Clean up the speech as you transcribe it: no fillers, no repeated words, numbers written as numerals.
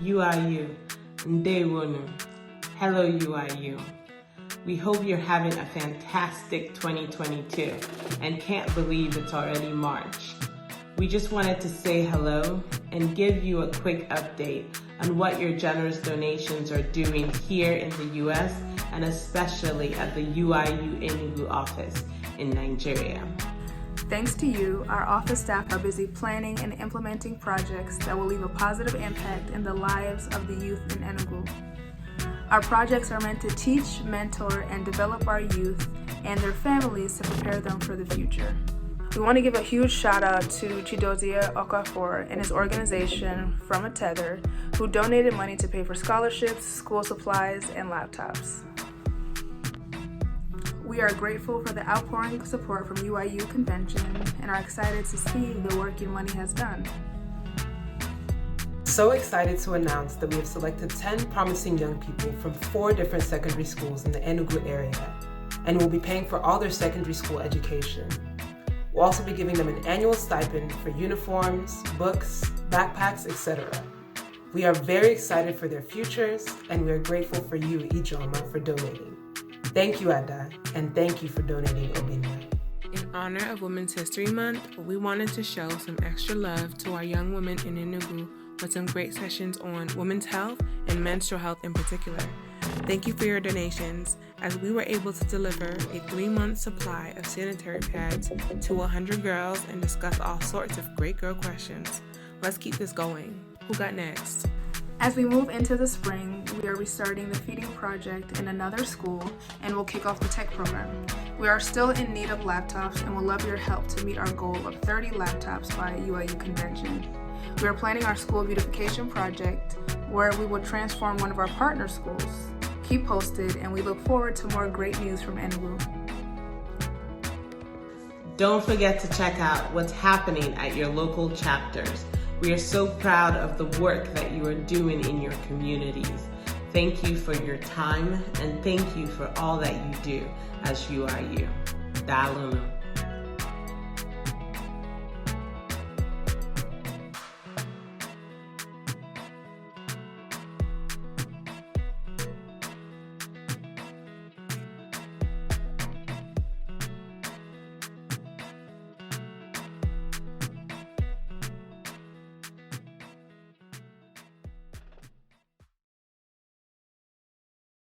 UIU, Ndewonu. Hello UIU. We hope you're having a fantastic 2022 and can't believe it's already March. We just wanted to say hello and give you a quick update on what your generous donations are doing here in the US and especially at the UIU Enugu office in Nigeria. Thanks to you, our office staff are busy planning and implementing projects that will leave a positive impact in the lives of the youth in Enugu. Our projects are meant to teach, mentor, and develop our youth and their families to prepare them for the future. We want to give a huge shout out to Chidozie Okafor and his organization From a Tether, who donated money to pay for scholarships, school supplies, and laptops. We are grateful for the outpouring of support from UIU Convention and are excited to see the work your money has done. So excited to announce that we have selected 10 promising young people from 4 different secondary schools in the Enugu area, and we'll be paying for all their secondary school education. We'll also be giving them an annual stipend for uniforms, books, backpacks, etc. We are very excited for their futures, and we are grateful for you, Ijoma, for donating. Thank you, Ada, and thank you for donating, Obinia. In honor of Women's History Month, we wanted to show some extra love to our young women in Enugu with some great sessions on women's health and menstrual health in particular. Thank you for your donations, as we were able to deliver a 3-month supply of sanitary pads to 100 girls and discuss all sorts of great girl questions. Let's keep this going. Who got next? As we move into the spring, we are restarting the feeding project in another school and will kick off the tech program. We are still in need of laptops and will love your help to meet our goal of 30 laptops by UIU Convention. We are planning our school beautification project where we will transform one of our partner schools. Keep posted, and we look forward to more great news from Enugu. Don't forget to check out what's happening at your local chapters. We are so proud of the work that you are doing in your communities. Thank you for your time and thank you for all that you do as UIU. Dalunu.